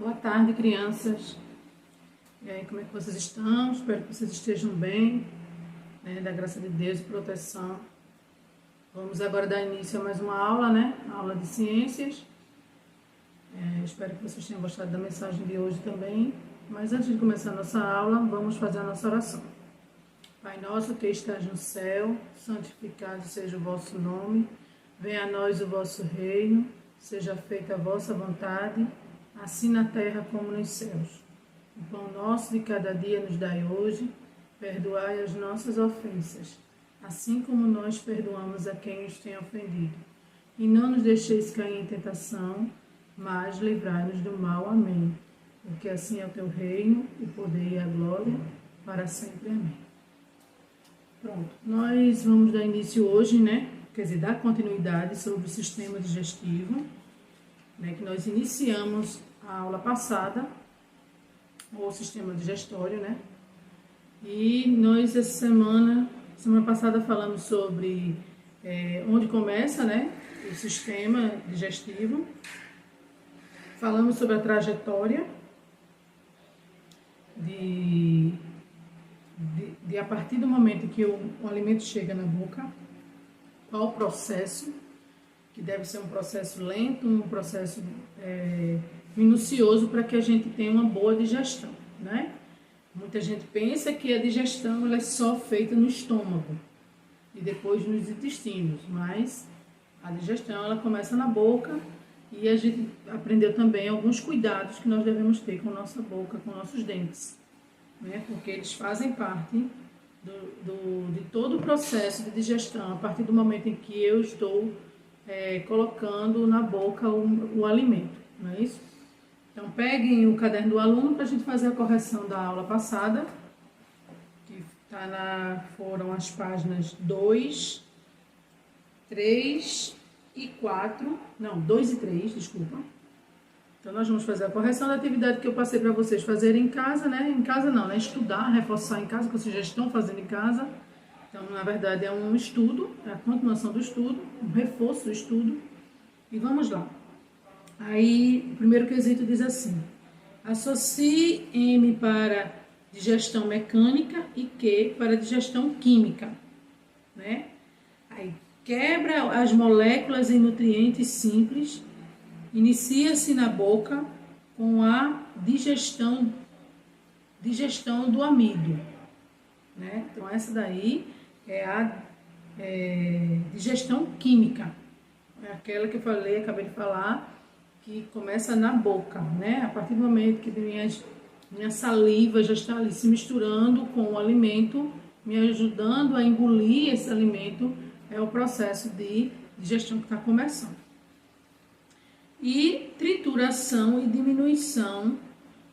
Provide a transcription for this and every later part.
Boa tarde, crianças. E aí, como é que vocês estão? Espero que vocês estejam bem, né? Da graça de Deus e proteção. Vamos agora dar início a mais uma aula, né? A aula de ciências. Espero que vocês tenham gostado da mensagem de hoje também. Mas antes de começar a nossa aula, vamos fazer a nossa oração. Pai nosso que estás no céu, santificado seja o vosso nome. Venha a nós o vosso reino. Seja feita a vossa vontade, assim na terra como nos céus. O pão nosso de cada dia nos dai hoje, perdoai as nossas ofensas, assim como nós perdoamos a quem nos tem ofendido. E não nos deixeis cair em tentação, mas livrai-nos do mal. Amém. Porque assim é o teu reino, o poder e a glória, para sempre. Amém. Pronto, nós vamos dar início hoje, né? Quer dizer, dar continuidade sobre o sistema digestivo, né, que nós iniciamos a aula passada, o sistema digestório, né? E nós, semana passada, falamos sobre onde começa, né, o sistema digestivo. Falamos sobre a trajetória de a partir do momento que o alimento chega na boca, qual o processo, que deve ser um processo lento, um processo minucioso para que a gente tenha uma boa digestão, né? Muita gente pensa que a digestão ela é só feita no estômago e depois nos intestinos, mas a digestão ela começa na boca e a gente aprendeu também alguns cuidados que nós devemos ter com nossa boca, com nossos dentes, né? Porque eles fazem parte de todo o processo de digestão, a partir do momento em que eu estou colocando na boca o alimento, não é isso? Então, peguem o caderno do aluno para a gente fazer a correção da aula passada, que foram as páginas 2, 3 e 4, não, 2 e 3, desculpa. Então, nós vamos fazer a correção da atividade que eu passei para vocês fazerem em casa, né? Em casa não, né? Estudar, reforçar em casa, que vocês já estão fazendo em casa. Então, na verdade, é um estudo, é a continuação do estudo, um reforço do estudo. E vamos lá. Aí, o primeiro quesito diz assim: associe M para digestão mecânica e Q para digestão química, né? Aí, quebra as moléculas em nutrientes simples. Inicia-se na boca com a digestão do amido, né? Então, essa daí é a digestão química. É aquela que eu falei, acabei de falar, que começa na boca, né? A partir do momento que minha saliva já está ali se misturando com o alimento, me ajudando a engolir esse alimento, é o processo de digestão que está começando. E trituração e diminuição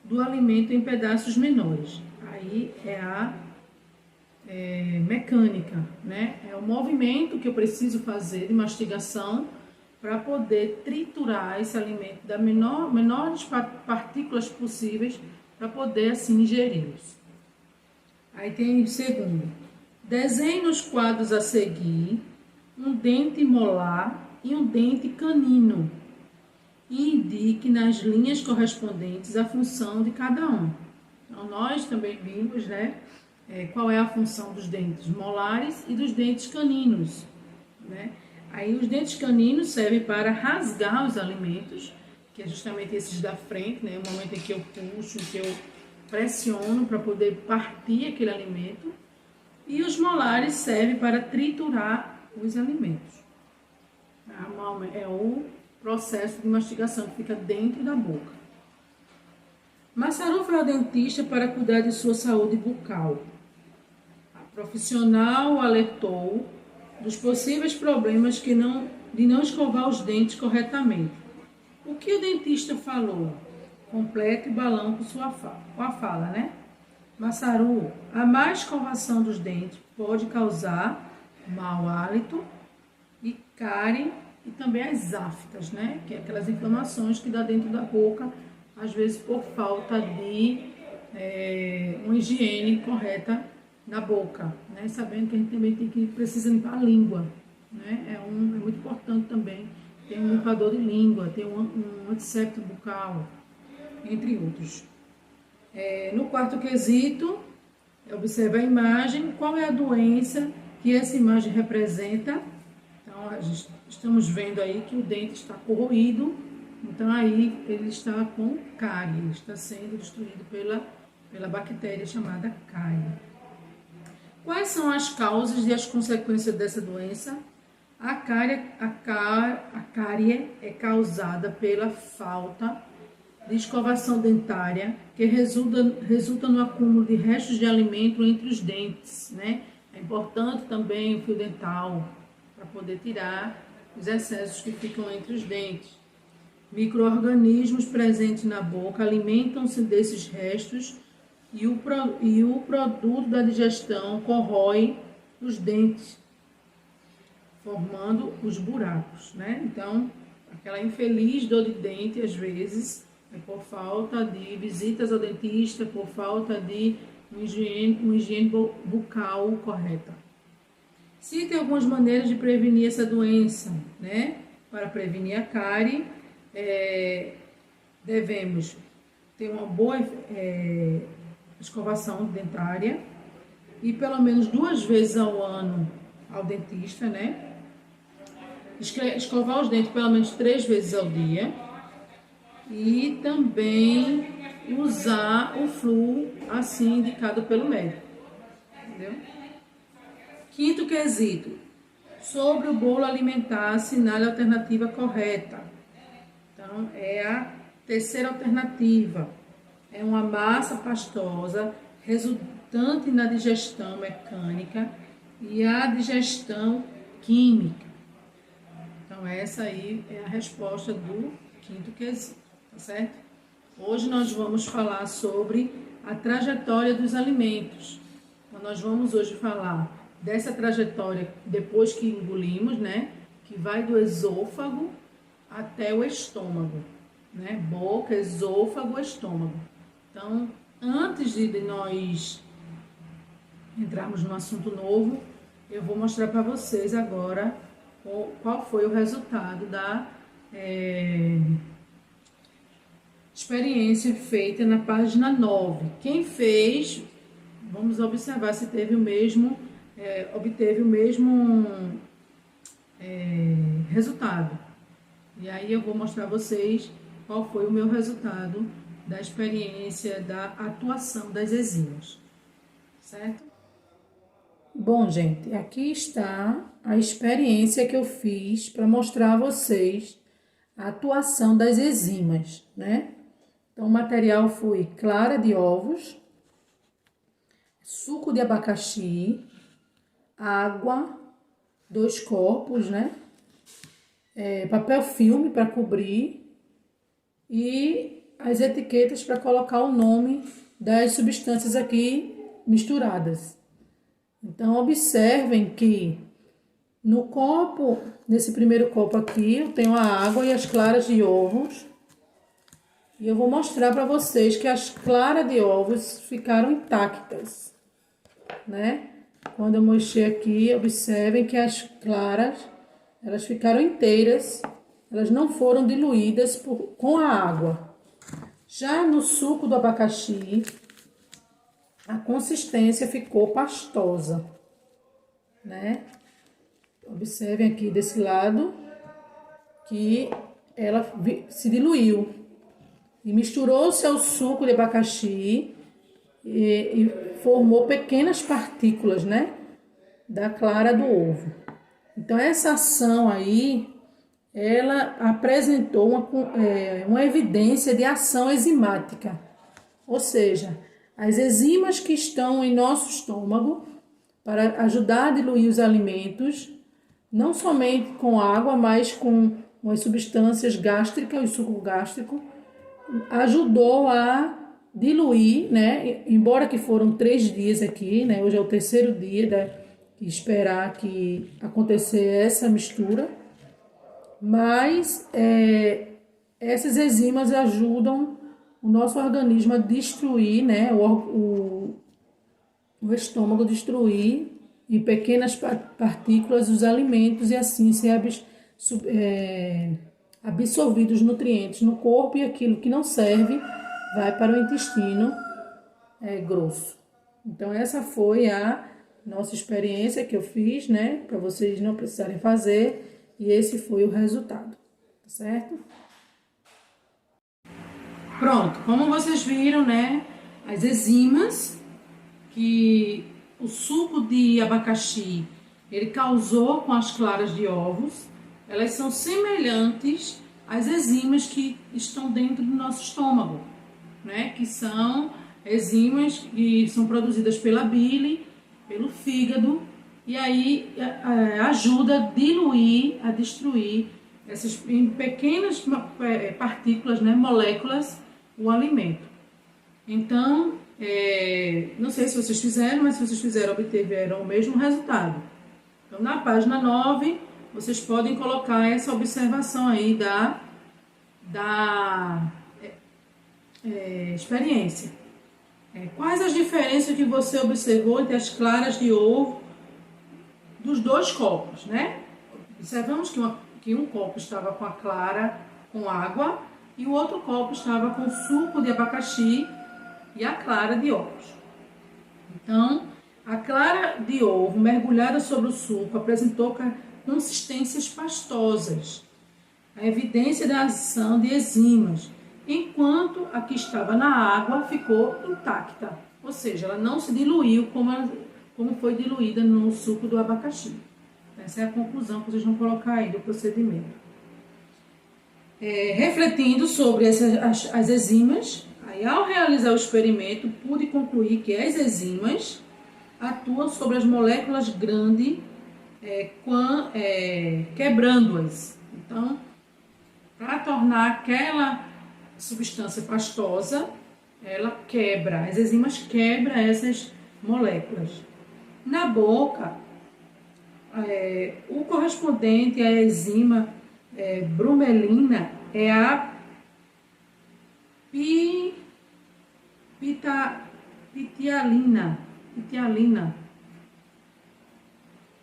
do alimento em pedaços menores. Aí é a mecânica, né? É o movimento que eu preciso fazer de mastigação para poder triturar esse alimento da menores partículas possíveis para poder assim ingeri-los. Aí tem o segundo. Desenhe nos quadros a seguir um dente molar e um dente canino e indique nas linhas correspondentes a função de cada um. Então, nós também vimos, né, qual é a função dos dentes molares e dos dentes caninos, né? Aí os dentes caninos servem para rasgar os alimentos, que é justamente esses da frente, né? O momento em que eu puxo, que eu pressiono para poder partir aquele alimento. E os molares servem para triturar os alimentos. É o processo de mastigação que fica dentro da boca. Massaru foi ao dentista para cuidar de sua saúde bucal. A profissional alertou dos possíveis problemas de não escovar os dentes corretamente. O que o dentista falou? Complete o balão com a fala, né? Massaru, a má escovação dos dentes pode causar mau hálito e cárie e também as aftas, né? Que é aquelas inflamações que dá dentro da boca, às vezes por falta de uma higiene correta na boca, né? Sabendo que a gente também precisa limpar a língua, né? É muito importante também ter um limpador de língua, ter um antisséptico bucal, entre outros. No quarto quesito, observe a imagem, qual é a doença que essa imagem representa. Então, estamos vendo aí que o dente está corroído, então aí ele está com cárie, ele está sendo destruído pela bactéria chamada cárie. Quais são as causas e as consequências dessa doença? A cárie é causada pela falta de escovação dentária, que resulta no acúmulo de restos de alimento entre os dentes, né? É importante também o fio dental para poder tirar os excessos que ficam entre os dentes. Micro-organismos presentes na boca alimentam-se desses restos e o produto da digestão corrói os dentes, formando os buracos, né? Então, aquela infeliz dor de dente, às vezes, é por falta de visitas ao dentista, por falta de uma higiene bucal correta. Citem algumas maneiras de prevenir essa doença, né? Para prevenir a cárie, devemos ter uma boa escovação dentária e pelo menos 2 vezes ao ano ao dentista, né? Escovar os dentes pelo menos 3 vezes ao dia e também usar o flúor assim indicado pelo médico, entendeu? Quinto quesito, sobre o bolo alimentar, assinale a alternativa correta. Então, é a terceira alternativa. É uma massa pastosa resultante na digestão mecânica e a digestão química. Então, essa aí é a resposta do quinto quesito, tá certo? Hoje nós vamos falar sobre a trajetória dos alimentos. Então, nós vamos hoje falar dessa trajetória depois que engolimos, né? Que vai do esôfago até o estômago, né? Boca, esôfago, estômago. Então, antes de nós entrarmos num assunto novo, eu vou mostrar para vocês agora qual foi o resultado da experiência feita na página 9. Quem fez, vamos observar se teve obteve o mesmo resultado. E aí eu vou mostrar a vocês qual foi o meu resultado da experiência da atuação das enzimas, certo? Bom, gente, aqui está a experiência que eu fiz para mostrar a vocês a atuação das enzimas, né? Então, o material foi clara de ovos, suco de abacaxi, água, 2 copos, né? Papel filme para cobrir e as etiquetas para colocar o nome das substâncias aqui misturadas. Então, observem que no copo, nesse primeiro copo aqui, eu tenho a água e as claras de ovos. E eu vou mostrar para vocês que as claras de ovos ficaram intactas, né? Quando eu mexer aqui, observem que as claras, elas ficaram inteiras, elas não foram diluídas com a água. Já no suco do abacaxi, a consistência ficou pastosa, né? Observem aqui desse lado que ela se diluiu e misturou-se ao suco de abacaxi e formou pequenas partículas, né? Da clara do ovo. Então, essa ação aí, ela apresentou uma evidência de ação enzimática, ou seja, as enzimas que estão em nosso estômago para ajudar a diluir os alimentos, não somente com água, mas com as substâncias gástricas, o suco gástrico, ajudou a diluir, né? Embora que foram 3 dias aqui, né? Hoje é o 3º dia de esperar que acontecer essa mistura, mas essas enzimas ajudam o nosso organismo a destruir, né? O estômago destruir em pequenas partículas os alimentos e assim ser absorvidos os nutrientes no corpo e aquilo que não serve vai para o intestino grosso. Então, essa foi a nossa experiência que eu fiz, né? Para vocês não precisarem fazer. E esse foi o resultado, tá certo? Pronto, como vocês viram, né? As enzimas que o suco de abacaxi ele causou com as claras de ovos, elas são semelhantes às enzimas que estão dentro do nosso estômago, né? Que são enzimas que são produzidas pela bile, pelo fígado, e aí ajuda a diluir, a destruir essas em pequenas partículas, né, moléculas, o alimento. Então, não sei se vocês fizeram, mas se vocês fizeram, obtiveram o mesmo resultado. Então, na página 9, vocês podem colocar essa observação aí da experiência. Quais as diferenças que você observou entre as claras de ovo dos dois copos, né? Observamos que um copo estava com a clara com água e o outro copo estava com suco de abacaxi e a clara de ovos. Então, a clara de ovo mergulhada sobre o suco apresentou consistências pastosas, a evidência da ação de enzimas, enquanto a que estava na água ficou intacta, ou seja, ela não se diluiu como foi diluída no suco do abacaxi. Essa é a conclusão que vocês vão colocar aí do procedimento. Refletindo sobre as enzimas, aí, ao realizar o experimento, pude concluir que as enzimas atuam sobre as moléculas grandes, quebrando-as. Então, para tornar aquela substância pastosa, ela quebra, as enzimas quebram essas moléculas. Na boca, o correspondente à enzima bromelina é a pitialina.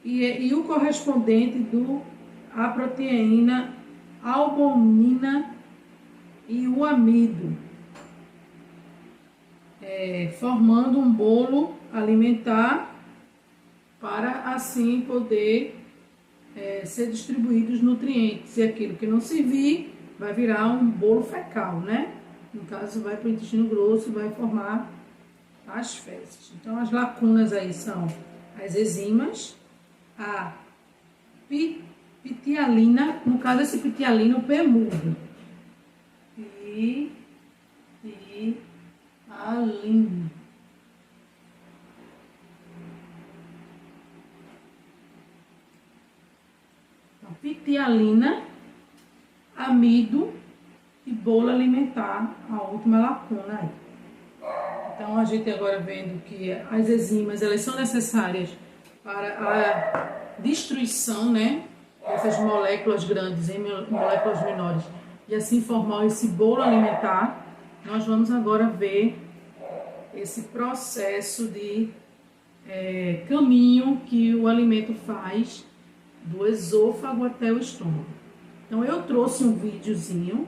E o correspondente à proteína albumina e o amido, formando um bolo alimentar para assim poder ser distribuídos os nutrientes. E aquilo que não servir vai virar um bolo fecal, né? No caso, vai para o intestino grosso e vai formar as fezes. Então, as lacunas aí são as enzimas, a pitialina, no caso, esse pitialina, o P mudo. Pitialina. Então, pitialina, amido e bolo alimentar, a última lacuna aí. Então, a gente agora vendo que as enzimas, elas são necessárias para a destruição, né, dessas moléculas grandes em moléculas menores e assim formar esse bolo alimentar. Nós vamos agora ver esse processo de caminho que o alimento faz do esôfago até o estômago. Então, eu trouxe um videozinho,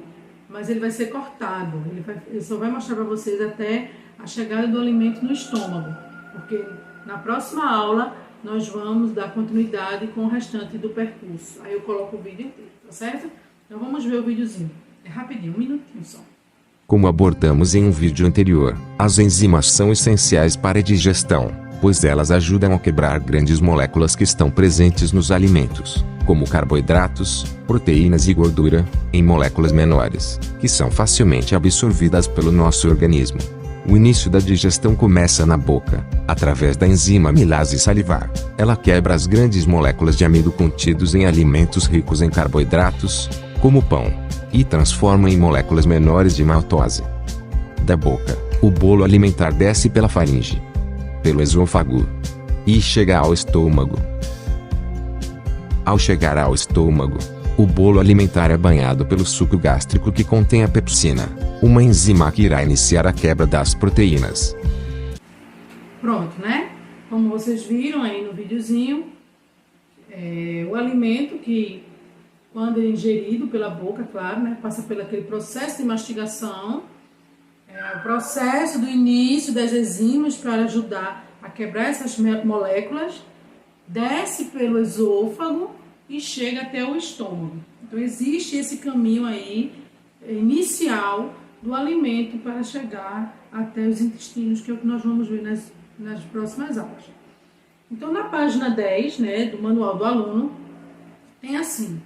mas ele vai ser cortado. Ele só vai mostrar para vocês até a chegada do alimento no estômago, porque na próxima aula nós vamos dar continuidade com o restante do percurso. Aí eu coloco o vídeo inteiro, tá certo? Então vamos ver o videozinho. É rapidinho, um minutinho só. Como abordamos em um vídeo anterior, as enzimas são essenciais para a digestão, pois elas ajudam a quebrar grandes moléculas que estão presentes nos alimentos, como carboidratos, proteínas e gordura, em moléculas menores, que são facilmente absorvidas pelo nosso organismo. O início da digestão começa na boca, através da enzima amilase salivar. Ela quebra as grandes moléculas de amido contidos em alimentos ricos em carboidratos, como pão, e transforma em moléculas menores de maltose. Da boca, o bolo alimentar desce pela faringe, pelo esôfago, e chega ao estômago. Ao chegar ao estômago, o bolo alimentar é banhado pelo suco gástrico que contém a pepsina, uma enzima que irá iniciar a quebra das proteínas. Pronto, né? Como vocês viram aí no videozinho, o alimento que, quando é ingerido pela boca, claro, né, passa pelo aquele processo de mastigação, o processo do início das enzimas para ajudar a quebrar essas moléculas desce pelo esôfago e chega até o estômago. Então existe esse caminho aí inicial do alimento para chegar até os intestinos, que é o que nós vamos ver nas próximas aulas. Então na página 10, né, do manual do aluno, tem assim: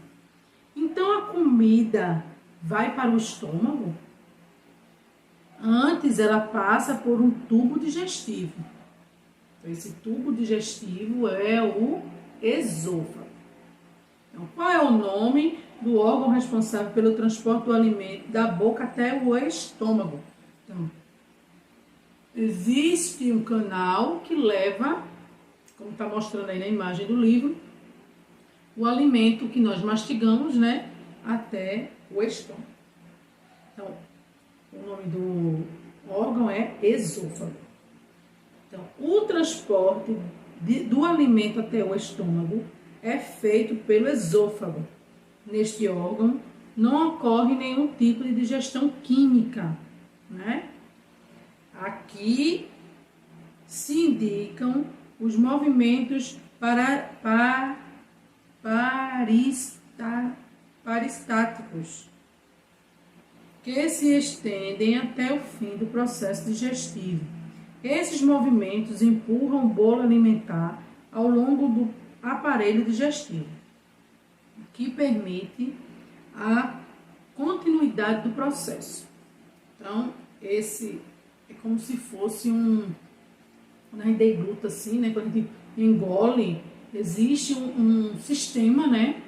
então a comida vai para o estômago? Antes ela passa por um tubo digestivo. Então, esse tubo digestivo é o esôfago. Então, qual é o nome do órgão responsável pelo transporte do alimento da boca até o estômago? Então, existe um canal que leva, como está mostrando aí na imagem do livro, o alimento que nós mastigamos, né, até o estômago. Então, o nome do órgão é esôfago. Então, o transporte do alimento até o estômago é feito pelo esôfago. Neste órgão não ocorre nenhum tipo de digestão química, né? Aqui se indicam os movimentos paristáticos, que se estendem até o fim do processo digestivo. Esses movimentos empurram o bolo alimentar ao longo do aparelho digestivo, o que permite a continuidade do processo. Então, esse é como se fosse quando a gente degluta assim, né? Quando a gente engole, existe um sistema, né,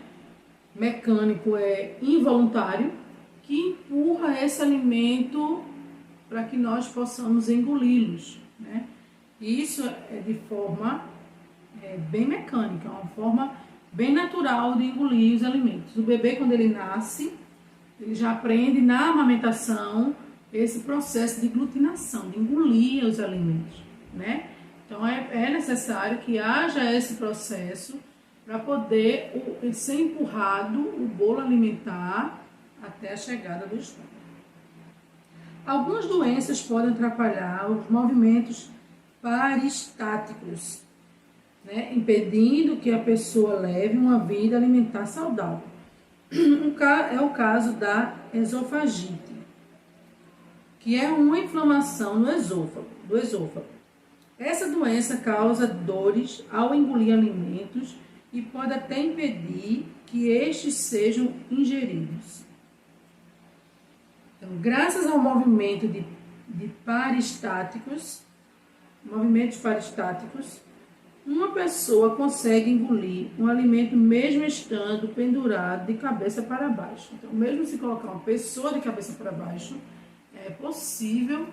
mecânico, involuntário, que empurra esse alimento para que nós possamos engoli-los, né? Isso é de forma bem mecânica, uma forma bem natural de engolir os alimentos. O bebê, quando ele nasce, ele já aprende na amamentação esse processo de glutinação, de engolir os alimentos, né? Então é necessário que haja esse processo para poder ser empurrado o bolo alimentar até a chegada do estômago. Algumas doenças podem atrapalhar os movimentos paristáticos, né, impedindo que a pessoa leve uma vida alimentar saudável. É o caso da esofagite, que é uma inflamação do esôfago. Essa doença causa dores ao engolir alimentos e pode até impedir que estes sejam ingeridos. Então, graças ao movimento de movimentos paristáticos, uma pessoa consegue engolir um alimento mesmo estando pendurado de cabeça para baixo. Então, mesmo se colocar uma pessoa de cabeça para baixo, é possível,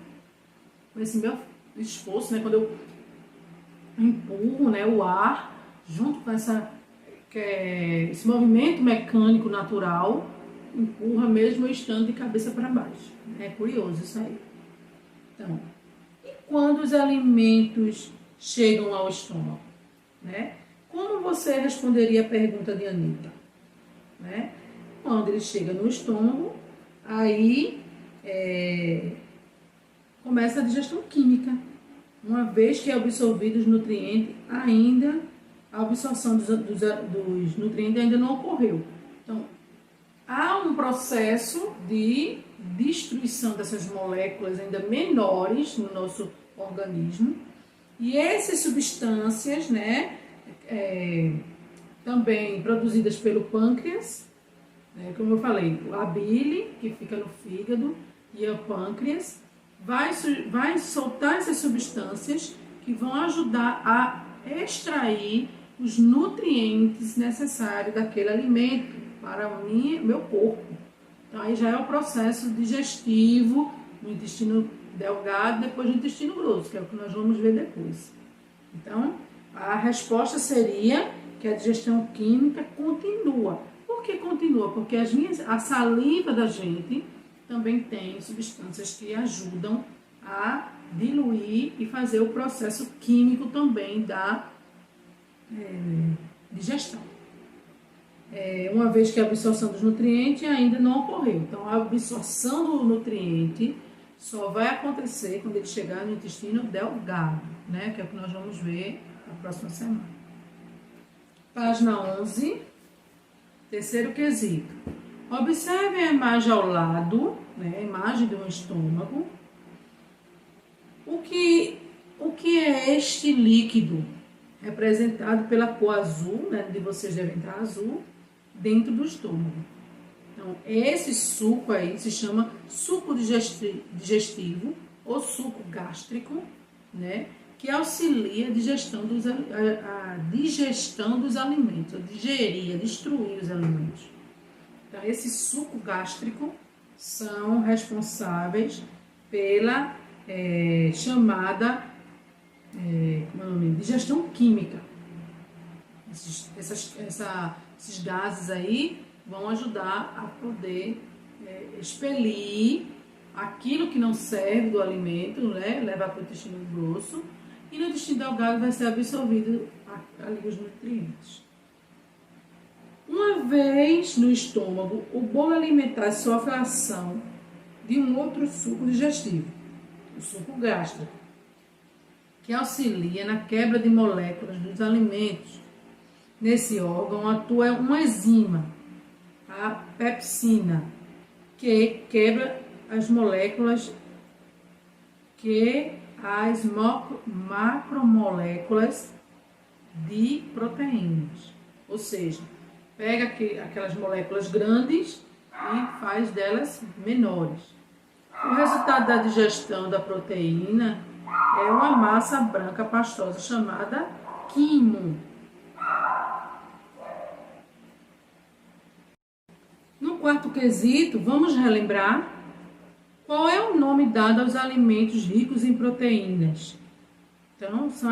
com esse meu esforço, né, quando eu empurro, né, o ar, junto com esse movimento mecânico natural, empurra mesmo estando de cabeça para baixo. É curioso isso aí. Então, e quando os alimentos chegam ao estômago, né? Como você responderia a pergunta de Anitta? Né? Quando ele chega no estômago, aí começa a digestão química. Uma vez que é absorvido os nutrientes, a absorção dos nutrientes ainda não ocorreu. Então, há um processo de destruição dessas moléculas ainda menores no nosso organismo. E essas substâncias, né, também produzidas pelo pâncreas, né, como eu falei, a bile, que fica no fígado, e o pâncreas, vai soltar essas substâncias que vão ajudar a extrair os nutrientes necessários daquele alimento para o meu corpo. Então, aí já é o processo digestivo no intestino delgado, depois no intestino grosso, que é o que nós vamos ver depois. Então, a resposta seria que a digestão química continua. Por que continua? Porque a saliva da gente também tem substâncias que ajudam a diluir e fazer o processo químico também da digestão. Uma vez que a absorção dos nutrientes ainda não ocorreu. Então, a absorção do nutriente só vai acontecer quando ele chegar no intestino delgado, né? Que é o que nós vamos ver na próxima semana. Página 11, terceiro quesito. Observe a imagem ao lado, né? A imagem do estômago. O que é este líquido representado pela cor azul, né? De vocês devem estar azul, dentro do estômago. Então, esse suco aí se chama suco digestivo ou suco gástrico, né? Que auxilia a digestão dos alimentos, a digerir, a destruir os alimentos. Então, esse suco gástrico são responsáveis pela chamada digestão química. Esses gases aí vão ajudar a poder expelir aquilo que não serve do alimento, né? Levar para o intestino grosso, e no intestino delgado vai ser absorvido ali os nutrientes. Uma vez no estômago, o bolo alimentar sofre a ação de um outro suco digestivo, o suco gástrico, que auxilia na quebra de moléculas dos alimentos. Nesse órgão atua uma enzima, a pepsina, que quebra as moléculas, as macromoléculas de proteínas. Ou seja, pega aquelas moléculas grandes e faz delas menores. O resultado da digestão da proteína é uma massa branca pastosa chamada quimo. No quarto quesito, vamos relembrar qual é o nome dado aos alimentos ricos em proteínas. Então, são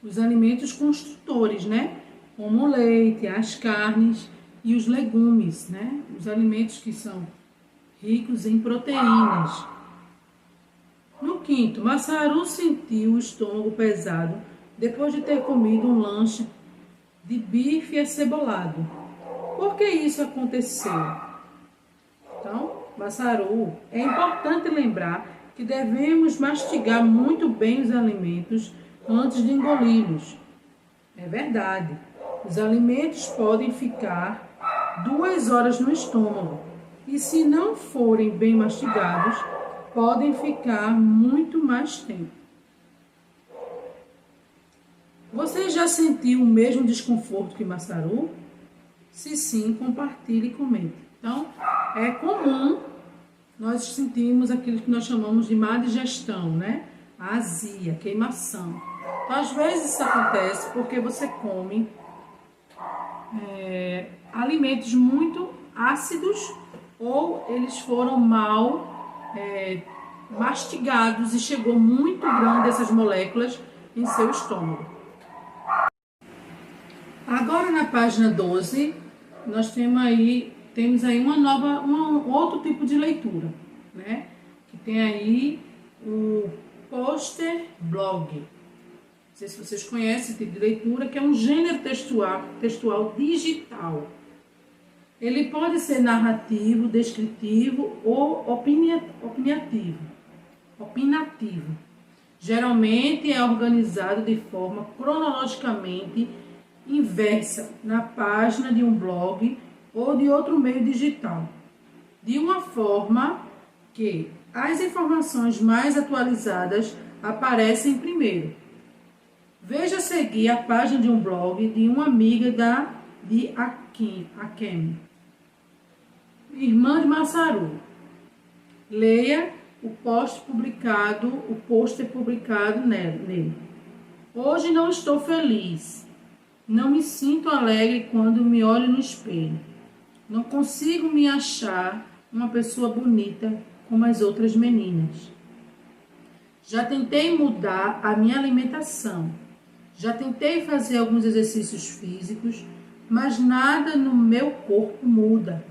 os alimentos construtores, né? Como o leite, as carnes e os legumes, né? Os alimentos que são ricos em proteínas. No quinto, Massaru sentiu o estômago pesado depois de ter comido um lanche de bife acebolado. Por que isso aconteceu? Então, Massaru, é importante lembrar que devemos mastigar muito bem os alimentos antes de engoli-los. É verdade, os alimentos podem ficar 2 horas no estômago e, se não forem bem mastigados, podem ficar muito mais tempo. Você já sentiu o mesmo desconforto que Massaru? Se sim, compartilhe e comente. Então, é comum nós sentirmos aquilo que nós chamamos de má digestão, né? A azia, queimação. Então, às vezes isso acontece porque você come alimentos muito ácidos ou eles foram mal mastigados e chegou muito grande essas moléculas em seu estômago. Agora na página 12, nós temos aí um outro tipo de leitura, né? Que tem aí o poster blog. Não sei se vocês conhecem esse tipo de leitura, que é um gênero textual digital. Ele pode ser narrativo, descritivo ou opinativo. Geralmente é organizado de forma cronologicamente inversa na página de um blog ou de outro meio digital, de uma forma que as informações mais atualizadas aparecem primeiro. Veja a seguir a página de um blog de uma amiga de Akemi, irmã de Massaru. Leia o pôster publicado nele. Hoje não estou feliz. Não me sinto alegre quando me olho no espelho. Não consigo me achar uma pessoa bonita como as outras meninas. Já tentei mudar a minha alimentação. Já tentei fazer alguns exercícios físicos, mas nada no meu corpo muda.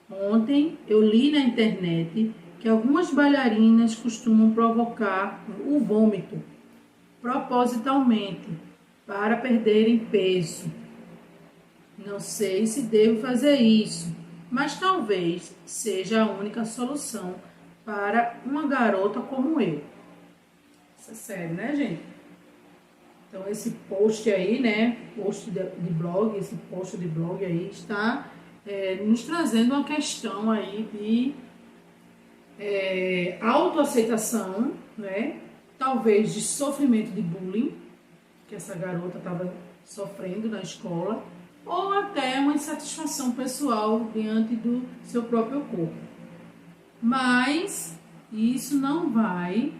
Ontem eu li na internet que algumas bailarinas costumam provocar o vômito propositalmente para perderem peso. Não sei se devo fazer isso, mas talvez seja a única solução para uma garota como eu. Isso é sério, né, gente? Então, esse post aí, né, esse post de blog aí está nos trazendo uma questão aí de autoaceitação, né, talvez de sofrimento de bullying, que essa garota estava sofrendo na escola, ou até uma insatisfação pessoal diante do seu próprio corpo. Mas isso não vai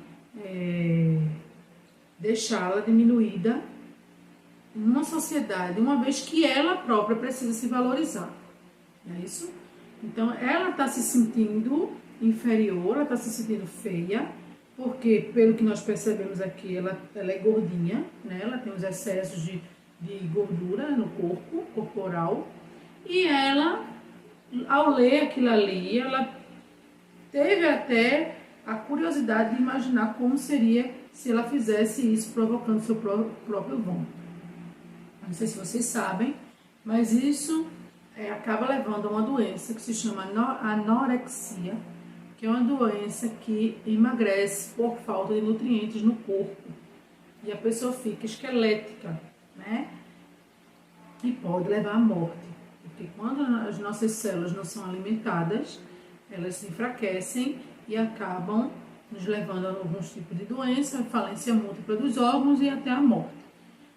deixá-la diminuída numa sociedade, uma vez que ela própria precisa se valorizar. Não é isso? Então, ela está se sentindo inferior, ela está se sentindo feia, porque, pelo que nós percebemos aqui, ela é gordinha, né? Ela tem os excessos de gordura no corpo, corporal, e ela, ao ler aquilo ali, ela teve até a curiosidade de imaginar como seria se ela fizesse isso, provocando seu próprio vômito. Não sei se vocês sabem, mas isso acaba levando a uma doença que se chama anorexia, que é uma doença que emagrece por falta de nutrientes no corpo. E a pessoa fica esquelética, né? E pode levar à morte. Porque quando as nossas células não são alimentadas, elas se enfraquecem e acabam nos levando a alguns tipos de doença, falência múltipla dos órgãos e até a morte.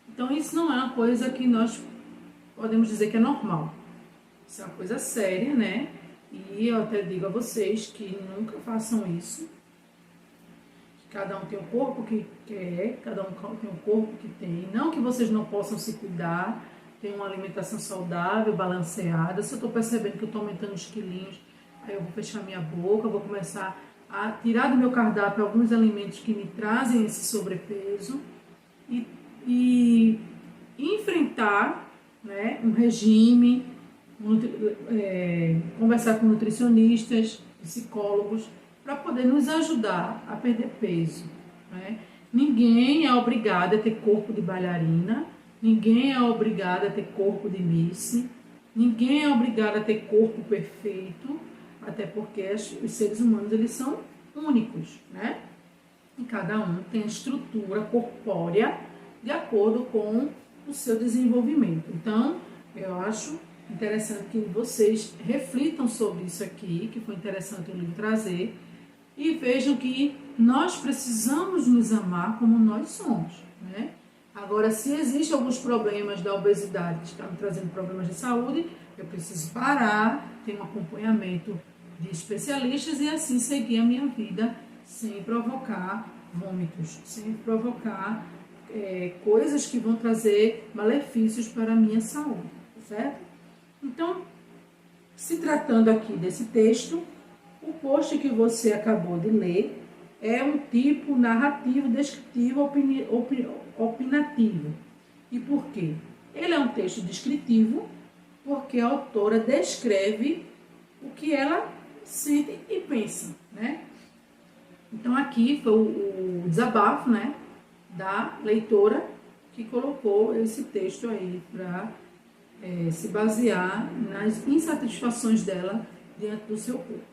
Então, isso não é uma coisa que nós podemos dizer que é normal. Isso é uma coisa séria, né? E eu até digo a vocês que nunca façam isso. Cada um tem o corpo que quer, cada um tem o corpo que tem. Não que vocês não possam se cuidar, ter uma alimentação saudável, balanceada. Se eu estou percebendo que eu estou aumentando os quilinhos, aí eu vou fechar minha boca, vou começar a tirar do meu cardápio alguns alimentos que me trazem esse sobrepeso e enfrentar, né, um regime, conversar com nutricionistas, psicólogos, para poder nos ajudar a perder peso, né? Ninguém é obrigado a ter corpo de bailarina, ninguém é obrigado a ter corpo de Miss, ninguém é obrigado a ter corpo perfeito, até porque os seres humanos eles são únicos, né? E cada um tem a estrutura corpórea de acordo com o seu desenvolvimento. Então, eu acho interessante que vocês reflitam sobre isso aqui, que foi interessante o livro trazer, e vejam que nós precisamos nos amar como nós somos, né? Agora, se existem alguns problemas da obesidade que estão me trazendo problemas de saúde, eu preciso parar, ter um acompanhamento de especialistas e assim seguir a minha vida sem provocar vômitos, sem provocar coisas que vão trazer malefícios para a minha saúde, certo? Então, se tratando aqui desse texto, o post que você acabou de ler é um tipo narrativo, descritivo, opinativo. E por quê? Ele é um texto descritivo porque a autora descreve o que ela sente e pensa, né? Então aqui foi o desabafo, né, da leitora que colocou esse texto aí para se basear nas insatisfações dela diante do seu corpo.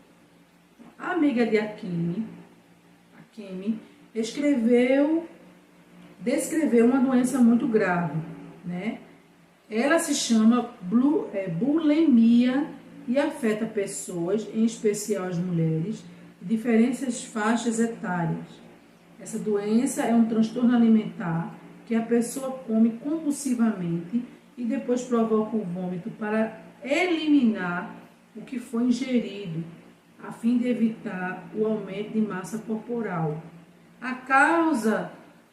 A amiga de Akemi, descreveu uma doença muito grave, né? Ela se chama bulimia e afeta pessoas, em especial as mulheres, de diferentes faixas etárias. Essa doença é um transtorno alimentar que a pessoa come compulsivamente e depois provoca o vômito para eliminar o que foi ingerido, a fim de evitar o aumento de massa corporal. A causa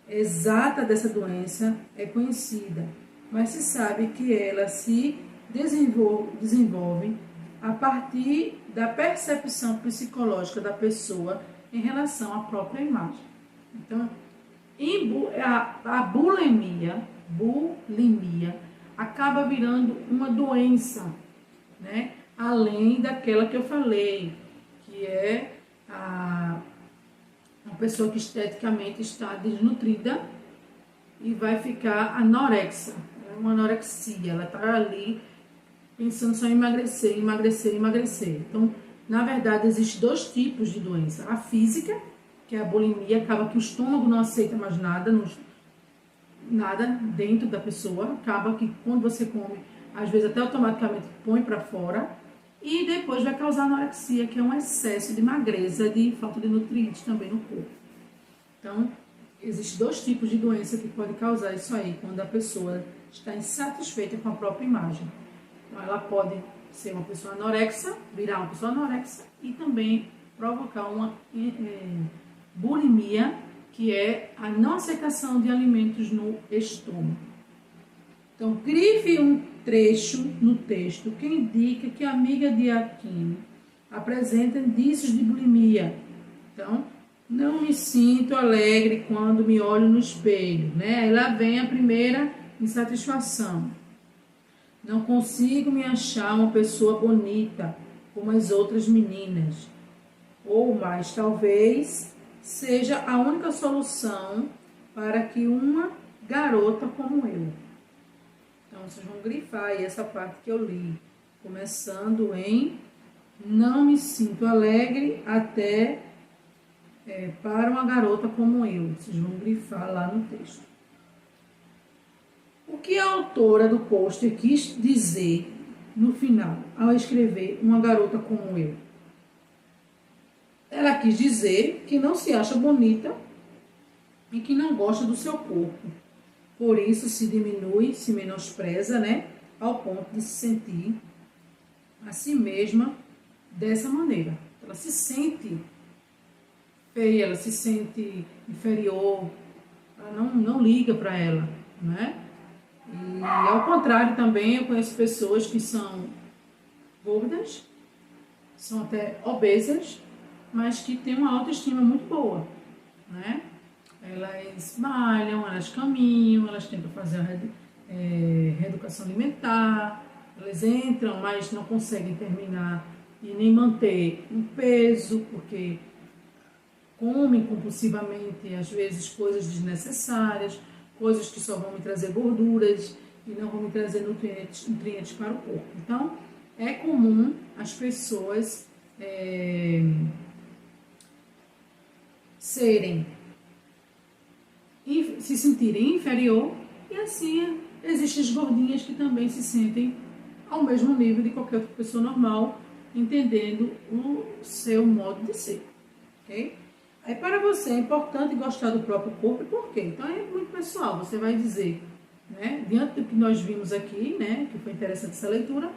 exata dessa doença é conhecida, mas se sabe que ela se desenvolve a partir da percepção psicológica da pessoa em relação à própria imagem. Então, a bulimia acaba virando uma doença, né? Além daquela que eu falei, que é uma pessoa que esteticamente está desnutrida e vai ficar anorexa, é uma anorexia, ela está ali pensando só em emagrecer. Então, Na verdade, existem dois tipos de doença. A física, que é a bulimia, acaba que o estômago não aceita mais nada dentro da pessoa, acaba que quando você come, às vezes até automaticamente põe para fora, e depois vai causar anorexia, que é um excesso de magreza, de falta de nutrientes também no corpo. Então, existem dois tipos de doença que podem causar isso aí, quando a pessoa está insatisfeita com a própria imagem. Então, ela pode ser uma pessoa anorexa, virar uma pessoa anorexa e também provocar uma bulimia, que é a não aceitação de alimentos no estômago. Então, grife um trecho no texto que indica que a amiga de Aquino apresenta indícios de bulimia. Então, não me sinto alegre quando me olho no espelho, né? Aí lá vem a primeira insatisfação. Não consigo me achar uma pessoa bonita como as outras meninas. Ou mais, talvez seja a única solução para que uma garota como eu. Então, vocês vão grifar aí essa parte que eu li. Começando em não me sinto alegre até para uma garota como eu. Vocês vão grifar lá no texto. O que a autora do pôster quis dizer no final, ao escrever uma garota como eu? Ela quis dizer que não se acha bonita e que não gosta do seu corpo. Por isso se diminui, se menospreza, né? Ao ponto de se sentir a si mesma dessa maneira. Ela se sente feia, ela se sente inferior, ela não liga para ela, né? E ao contrário também, eu conheço pessoas que são gordas, são até obesas, mas que têm uma autoestima muito boa, né? Elas malham, elas caminham, elas tentam fazer a reeducação alimentar, elas entram, mas não conseguem terminar e nem manter um peso, porque comem compulsivamente, às vezes, coisas desnecessárias, coisas que só vão me trazer gorduras e não vão me trazer nutrientes para o corpo. Então, é comum as pessoas se sentirem inferior, e assim existem as gordinhas que também se sentem ao mesmo nível de qualquer outra pessoa normal, entendendo o seu modo de ser, ok? Aí para você é importante gostar do próprio corpo, por quê? Então é muito pessoal, você vai dizer, né, diante do que nós vimos aqui, né, que foi interessante essa leitura,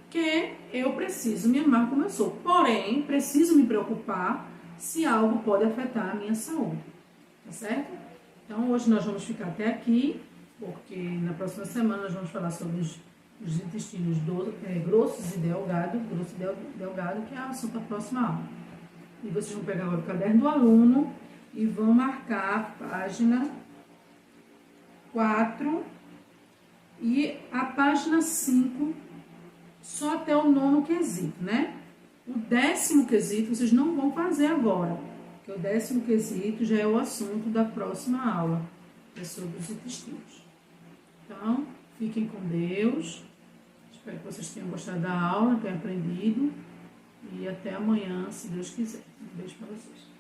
que eu preciso me amar como eu sou, porém, preciso me preocupar se algo pode afetar a minha saúde, tá certo? Então hoje nós vamos ficar até aqui, porque na próxima semana nós vamos falar sobre os intestinos grossos e delgado, que é o assunto da próxima aula. E vocês vão pegar agora o caderno do aluno e vão marcar a página 4 e a página 5, só até o 9º quesito, né? O 10º quesito vocês não vão fazer agora, porque o 10º quesito já é o assunto da próxima aula, que é sobre os intestinos. Então, fiquem com Deus. Espero que vocês tenham gostado da aula, tenham aprendido. E até amanhã, se Deus quiser. Um beijo para vocês.